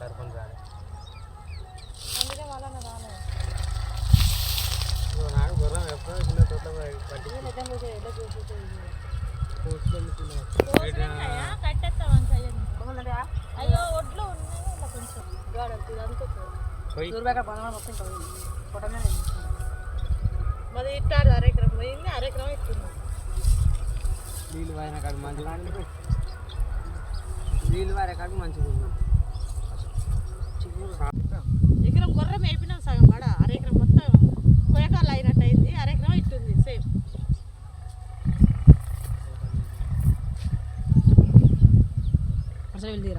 సర్పంచ్ రాలే. అందుకే మళ్ళా నా రాలేదు. నాకు గుర్రం ఎప్పుడో చిన్న తోట పట్టి అయ్యో ఒడ్లు ఉన్నాయి ఇలా కొంచెం మరి ఇట్టాడు అరెకరం పోయింది, అరెకరం ఇస్తుంది. నీళ్ళు వారిన కాడికి మంచిగా నీళ్ళు వారే కాడికి మంచిగా ఉంది. ఎకరం గుర్రం వేపినాం సగం పడ అరెకరం మొత్తం కొయ్యకాలు అయినట్టు అయింది. అరెకరం ఇట్టుంది సేమ్. అసలు వెళ్ళి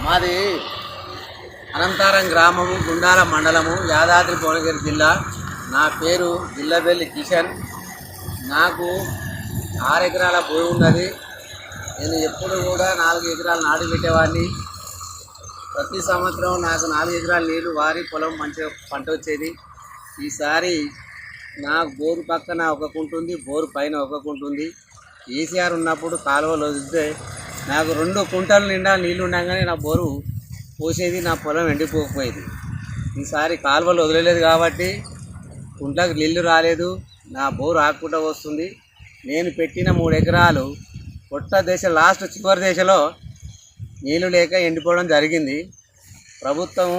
మాది అనంతారం గ్రామము, గుండాల మండలము, యాదాద్రి భువనగిరి జిల్లా. నా పేరు జిల్లబెల్లి కిషన్. నాకు 6 ఎకరాల భూమి ఉన్నది. నేను ఎప్పుడు కూడా 4 ఎకరాలు నాటు పెట్టేవాడిని. ప్రతి సంవత్సరం నాకు 4 ఎకరాల నీళ్ళు వారి పొలం మంచిగా పంట వచ్చేది. ఈసారి నాకు బోరు పక్కన ఒక కుంట ఉంది, బోరు పైన ఒక కుంట ఉంది. కేసీఆర్ ఉన్నప్పుడు కాలువలు వదిలితే నాకు 2 కుంటల నిండా నీళ్ళు ఉండగానే నా బోరు పోసేది, నా పొలం ఎండిపోకపోయేది. ఈసారి కాలువలు వదలలేదు కాబట్టి కుంటకు నీళ్ళు రాలేదు, నా బోరు ఆకుండా వస్తుంది. నేను పెట్టిన 3 ఎకరాలు పొట్ట దశ లాస్ట్ చివరి దశలో నీళ్ళు లేక ఎండిపోవడం జరిగింది. ప్రభుత్వం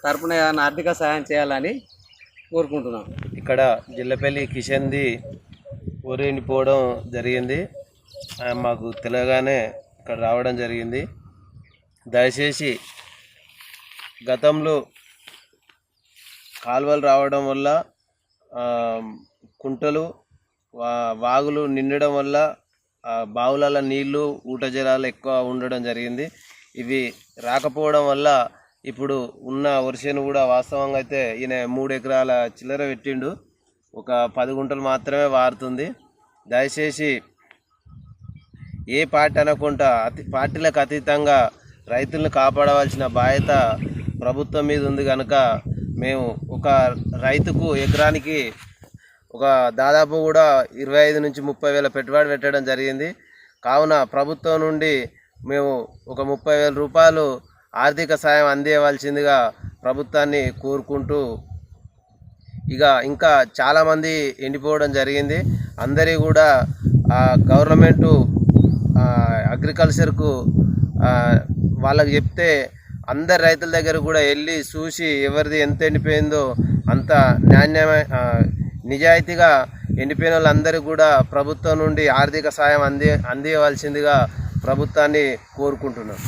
తరపున ఏమైనా ఆర్థిక సహాయం చేయాలని కోరుకుంటున్నాం. ఇక్కడ జిల్లపల్లి కిషన్ది ఊరు ఎండిపోవడం జరిగింది. మాకు తెలియగానే ఇక్కడ రావడం జరిగింది. దయచేసి గతంలో కాలువలు రావడం వల్ల కుంటలు వాగులు నిండడం వల్ల బావులలో నీళ్లు ఊట జలాలు ఎక్కువ ఉండడం జరిగింది. ఇవి రాకపోవడం వల్ల ఇప్పుడు ఉన్న వర్షను కూడా వాస్తవంగా అయితే ఈయన 3 ఎకరాల చిల్లర పెట్టిండు, ఒక 10 గుంటలు మాత్రమే వారుతుంది. దయచేసి ఏ పార్టీ అనకుండా పార్టీలకు అతీతంగా రైతులను కాపాడవలసిన బాధ్యత ప్రభుత్వం మీద ఉంది. కనుక మేము ఒక రైతుకు ఎకరానికి ఒక దాదాపు కూడా 25 నుంచి 30 వేల పెట్టుబడి పెట్టడం జరిగింది. కావున ప్రభుత్వం నుండి మేము ఒక 30,000 రూపాయలు ఆర్థిక సాయం అందించవలసిందిగా ప్రభుత్వాన్ని కోరుకుంటూ, ఇంకా చాలామంది ఎండిపోవడం జరిగింది. అందరి కూడా గవర్నమెంటు అగ్రికల్చర్కు వాళ్ళకి చెప్తే అందరు రైతుల దగ్గర కూడా వెళ్ళి చూసి ఎవరిది ఎంత ఎండిపోయిందో అంత నిజాయితీగా ఎండిపోయిన వాళ్ళందరికీ కూడా ప్రభుత్వం నుండి ఆర్థిక సాయం అందించవలసిందిగా ప్రభుత్వాన్ని కోరుకుంటున్నాం.